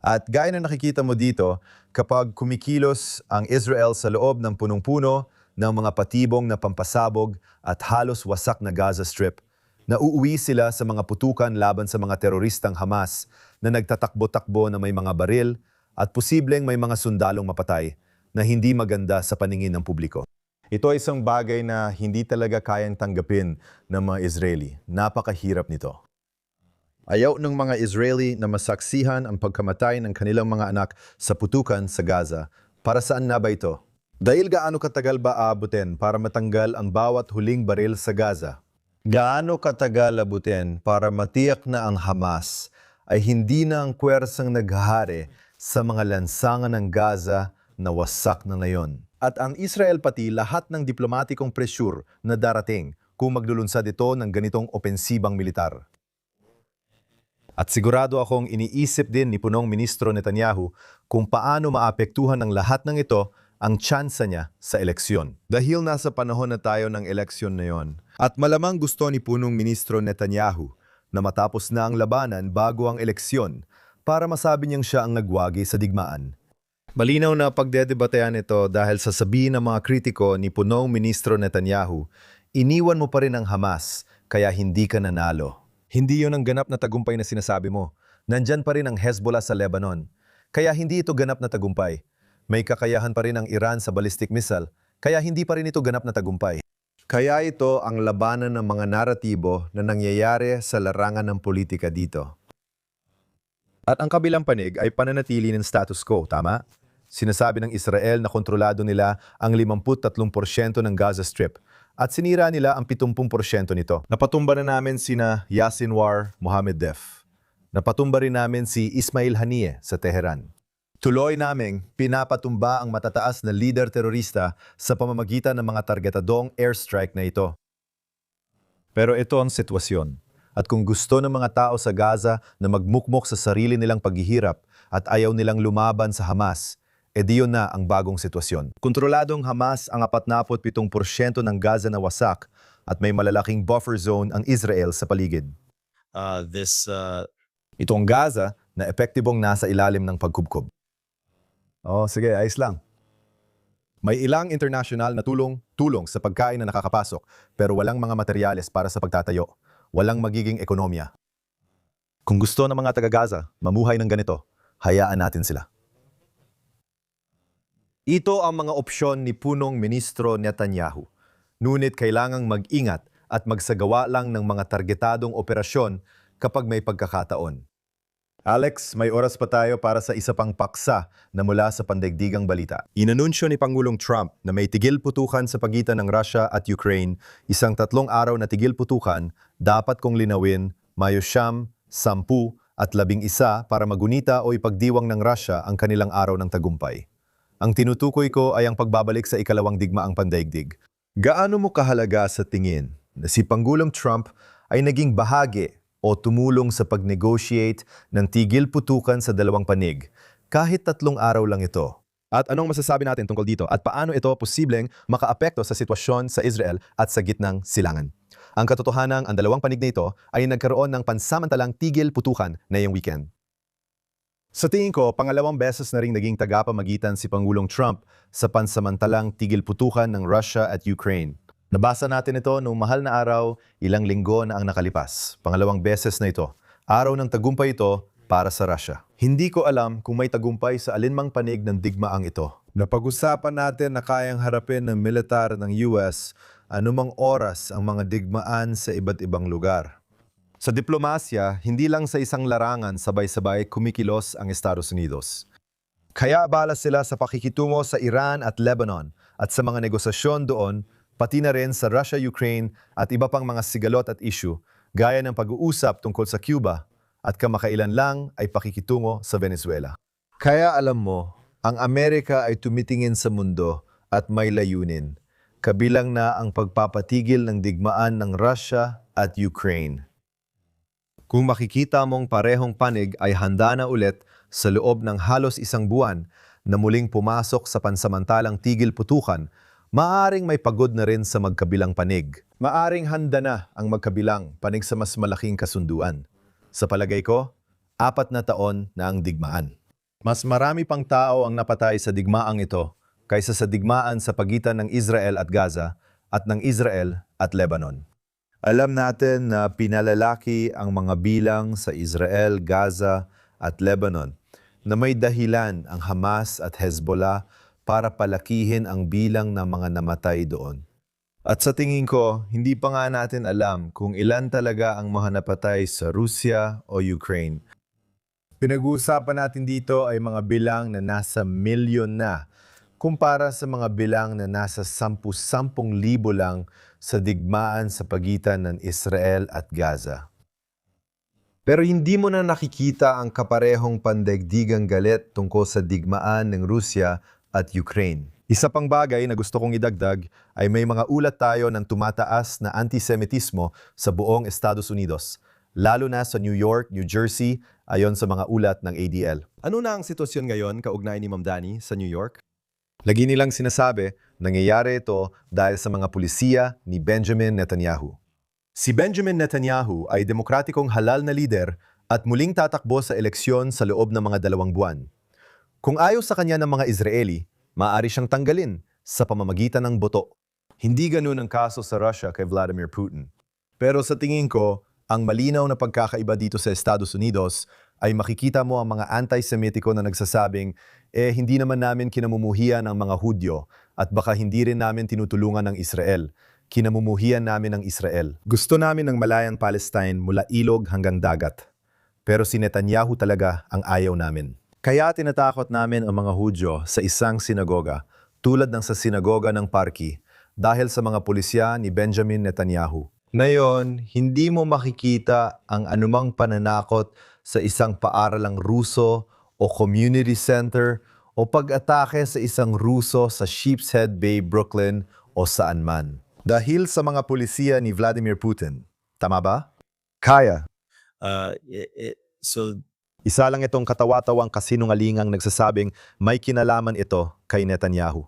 At gaya na nakikita mo dito, kapag kumikilos ang Israel sa loob ng punong-puno ng mga patibong na pampasabog at halos wasak na Gaza Strip, nauuwi sila sa mga putukan laban sa mga teroristang Hamas na nagtatakbo-takbo na may mga baril at posibleng may mga sundalong mapatay na hindi maganda sa paningin ng publiko. Ito ay isang bagay na hindi talaga kayang tanggapin ng mga Israeli. Napakahirap nito. Ayaw ng mga Israeli na masaksihan ang pagkamatay ng kanilang mga anak sa putukan sa Gaza. Para saan na ba ito? Dahil gaano katagal ba aabutin para matanggal ang bawat huling baril sa Gaza? Gaano katagal abutin para matiyak na ang Hamas ay hindi na ang kwersang naghahari sa mga lansangan ng Gaza na wasak na ngayon? At ang Israel pati lahat ng diplomatikong presyur na darating kung maglulunsad ito ng ganitong opensibang militar. At sigurado akong iniisip din ni Punong Ministro Netanyahu kung paano maapektuhan ng lahat ng ito ang tsansa niya sa eleksyon. Dahil nasa panahon na tayo ng eleksyon na yon, at malamang gusto ni Punong Ministro Netanyahu na matapos na ang labanan bago ang eleksyon para masabi niyang siya ang nagwagi sa digmaan. Malinaw na pagdedebatehan ito dahil sasabihin ng mga kritiko ni Punong Ministro Netanyahu, iniwan mo pa rin ang Hamas kaya hindi ka nanalo. Hindi yon ang ganap na tagumpay na sinasabi mo. Nandyan pa rin ang Hezbollah sa Lebanon. Kaya hindi ito ganap na tagumpay. May kakayahan pa rin ang Iran sa ballistic missile, kaya hindi pa rin ito ganap na tagumpay. Kaya ito ang labanan ng mga naratibo na nangyayari sa larangan ng politika dito. At ang kabilang panig ay pananatili ng status quo, tama? Sinasabi ng Israel na kontrolado nila ang 53% ng Gaza Strip at sinira nila ang 70% nito. Napatumba na namin sina Yasinwar Mohammed Def. Napatumba rin namin si Ismail Haniyeh sa Tehran. Tuloy naming pinapatumba ang matataas na leader terorista sa pamamagitan ng mga targetadong airstrike na ito. Pero ito ang sitwasyon. At kung gusto ng mga tao sa Gaza na magmukmok sa sarili nilang paghihirap at ayaw nilang lumaban sa Hamas, diyon na ang bagong sitwasyon. Kontroladong Hamas ang 47% ng Gaza na wasak at may malalaking buffer zone ang Israel sa paligid. Ito ang Gaza na epektibong nasa ilalim ng pagkubkob. Sige, ayos lang. May ilang internasyonal na tulong sa pagkain na nakakapasok pero walang mga materyales para sa pagtatayo. Walang magiging ekonomiya. Kung gusto ng mga taga-Gaza mamuhay ng ganito, hayaan natin sila. Ito ang mga opsyon ni Punong Ministro Netanyahu. Ngunit kailangang mag-ingat at magsagawa lang ng mga targetadong operasyon kapag may pagkakataon. Alex, may oras pa tayo para sa isa pang paksa na mula sa pandaigdigang balita. Inanunsyo ni Pangulong Trump na may tigil putukan sa pagitan ng Russia at Ukraine, isang 3 araw na tigil putukan, dapat kong linawin, Mayo 9, 10 at 11 para magunita o ipagdiwang ng Russia ang kanilang araw ng tagumpay. Ang tinutukoy ko ay ang pagbabalik sa ikalawang digmaang pandaigdig. Gaano mo kahalaga sa tingin na si Pangulong Trump ay naging bahagi o tumulong sa pag-negotiate ng tigil putukan sa dalawang panig, kahit 3 araw lang ito? At anong masasabi natin tungkol dito at paano ito posibleng makaapekto sa sitwasyon sa Israel at sa gitnang silangan? Ang katotohanan, ang dalawang panig na ito ay nagkaroon ng pansamantalang tigil putukan ngayong weekend. Sa tingin ko, pangalawang beses na ring naging tagapamagitan si Pangulong Trump sa pansamantalang tigil putukan ng Russia at Ukraine. Nabasa natin ito noong mahal na araw, ilang linggo na ang nakalipas. Pangalawang beses na ito. Araw ng tagumpay ito para sa Russia. Hindi ko alam kung may tagumpay sa alinmang panig ng digmaang ito. Napag-usapan natin na kayang harapin ng militar ng US anumang oras ang mga digmaan sa iba't ibang lugar. Sa diplomasya, hindi lang sa isang larangan sabay-sabay kumikilos ang Estados Unidos. Kaya abala sila sa pakikitungo sa Iran at Lebanon at sa mga negosasyon doon, pati na rin sa Russia-Ukraine at iba pang mga sigalot at issue, gaya ng pag-uusap tungkol sa Cuba at kamakailan lang ay pakikitungo sa Venezuela. Kaya alam mo, ang Amerika ay tumitingin sa mundo at may layunin, kabilang na ang pagpapatigil ng digmaan ng Russia at Ukraine. Kung makikita mong parehong panig ay handa na ulit sa loob ng halos isang buwan na muling pumasok sa pansamantalang tigil putukan, maaring may pagod na rin sa magkabilang panig. Maaring handa na ang magkabilang panig sa mas malaking kasunduan. Sa palagay ko, 4 na taon na ang digmaan. Mas marami pang tao ang napatay sa digmaang ito kaysa sa digmaan sa pagitan ng Israel at Gaza at ng Israel at Lebanon. Alam natin na pinalalaki ang mga bilang sa Israel, Gaza at Lebanon na may dahilan ang Hamas at Hezbollah para palakihin ang bilang ng mga namatay doon. At sa tingin ko, hindi pa nga natin alam kung ilan talaga ang mga napatay sa Rusya o Ukraine. Pinag-uusapan natin dito ay mga bilang na nasa milyon na kumpara sa mga bilang na nasa 10,000 lang sa digmaan sa pagitan ng Israel at Gaza. Pero hindi mo na nakikita ang kaparehong pandaigdigang galit tungkol sa digmaan ng Rusya at Ukraine. Isa pang bagay na gusto kong idagdag ay may mga ulat tayo ng tumataas na antisemitismo sa buong Estados Unidos, lalo na sa New York, New Jersey, ayon sa mga ulat ng ADL. Ano na ang sitwasyon ngayon kaugnay ni Ma'am Dani sa New York? Lagi nilang sinasabi, nangyayari ito dahil sa mga pulisiya ni Benjamin Netanyahu. Si Benjamin Netanyahu ay demokratikong halal na lider at muling tatakbo sa eleksyon sa loob ng mga 2 buwan. Kung ayaw sa kanya ng mga Israeli, maaari siyang tanggalin sa pamamagitan ng boto. Hindi ganun ang kaso sa Russia kay Vladimir Putin. Pero sa tingin ko, ang malinaw na pagkakaiba dito sa Estados Unidos ay makikita mo ang mga anti-Semitiko na nagsasabing, hindi naman namin kinamumuhian ang mga Hudyo at baka hindi rin namin tinutulungan ng Israel. Kinamumuhian namin ng Israel. Gusto namin ng malayang Palestine mula ilog hanggang dagat. Pero si Netanyahu talaga ang ayaw namin. Kaya tinatakot namin ang mga Hudyo sa isang sinagoga, tulad ng sa sinagoga ng Parki, dahil sa mga pulisya ni Benjamin Netanyahu. Ngayon, hindi mo makikita ang anumang pananakot sa isang paaralang Ruso o community center o pag-atake sa isang Ruso sa Sheepshead Bay, Brooklyn o saan man. Dahil sa mga pulisya ni Vladimir Putin. Tama ba? Kaya. Isa lang itong katawa-tawang kasinungalingang nagsasabing may kinalaman ito kay Netanyahu.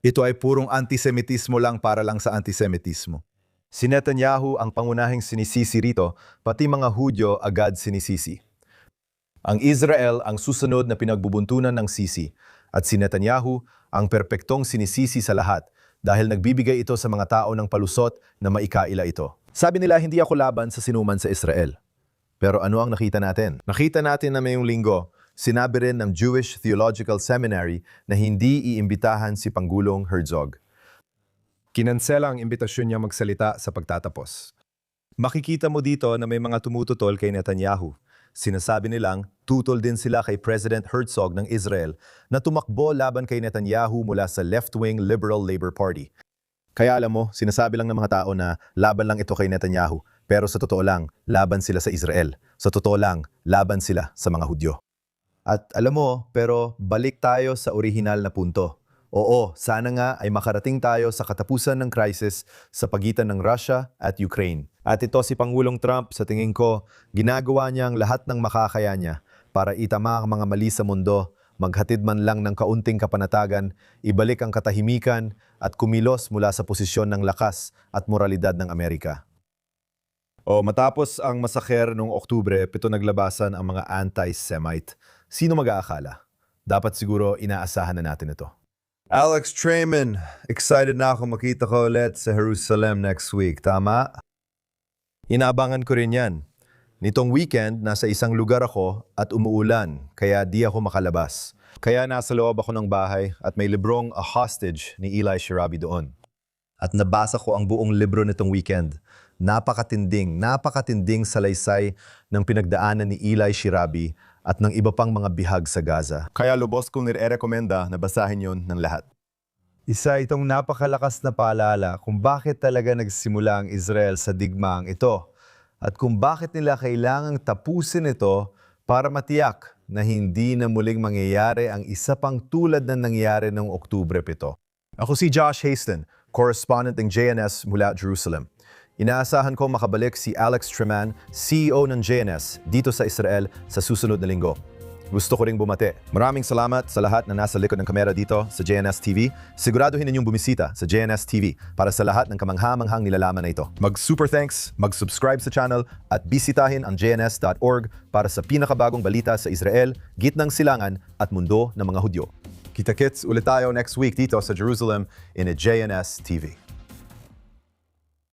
Ito ay purong antisemitismo lang para lang sa antisemitismo. Si Netanyahu ang pangunahing sinisisi rito, pati mga Hudyo agad sinisisi. Ang Israel ang susunod na pinagbubuntunan ng sisi, at si Netanyahu ang perpektong sinisisi sa lahat dahil nagbibigay ito sa mga tao ng palusot na maikaila ito. Sabi nila hindi ako laban sa sinuman sa Israel. Pero ano ang nakita natin? Nakita natin na mayong linggo, sinabi rin ng Jewish Theological Seminary na hindi iimbitahan si Pangulong Herzog. Kinansela ang imbitasyon niya magsalita sa pagtatapos. Makikita mo dito na may mga tumututol kay Netanyahu. Sinasabi nilang tutol din sila kay President Herzog ng Israel na tumakbo laban kay Netanyahu mula sa left-wing Liberal Labor Party. Kaya alam mo, sinasabi lang ng mga tao na laban lang ito kay Netanyahu, pero sa totoo lang, laban sila sa Israel. Sa totoo lang, laban sila sa mga Hudyo. At alam mo, pero balik tayo sa orihinal na punto. Oo, sana nga ay makarating tayo sa katapusan ng crisis sa pagitan ng Russia at Ukraine. At ito si Pangulong Trump, sa tingin ko, ginagawa niya ang lahat ng makakaya niya para itama ang mga mali sa mundo, maghatid man lang ng kaunting kapanatagan, ibalik ang katahimikan at kumilos mula sa posisyon ng lakas at moralidad ng Amerika. Matapos ang masaker noong Oktubre, 7 naglabasan ang mga anti-Semite. Sino mag-aakala? Dapat siguro inaasahan na natin ito. Alex Trayman, excited na ako makita ko ulit sa Jerusalem next week, tama? Inaabangan ko rin yan. Nitong weekend, nasa isang lugar ako at umuulan, kaya di ako makalabas. Kaya nasa loob ako ng bahay at may librong A Hostage ni Eli Shirabi doon. At nabasa ko ang buong libro nitong weekend. Napakatinding salaysay ng pinagdaanan ni Eli Shirabi at ng iba pang mga bihag sa Gaza. Kaya lubos kong nire-rekomenda na basahin yon ng lahat. Isa itong napakalakas na paalala kung bakit talaga nagsimula ang Israel sa digmaang ito at kung bakit nila kailangang tapusin ito para matiyak na hindi na muling mangyayari ang isa pang tulad na nangyari noong Oktubre 7. Ako si Josh Haston, correspondent ng JNS mula Jerusalem. Inaasahan ko makabalik si Alex Trayman, CEO ng JNS, dito sa Israel sa susunod na linggo. gusto ko ring bumate. Maraming salamat sa lahat na nasa likod ng kamera dito sa JNS TV. Siguraduhin ninyong bumisita sa JNS TV para sa lahat ng kamangha-manghang nilalaman na ito. Mag-super thanks, mag-subscribe sa channel at bisitahin ang jns.org para sa pinakabagong balita sa Israel, gitnang silangan at mundo ng mga Hudyo. Kita-kits ulit tayo next week dito sa Jerusalem in a JNS TV.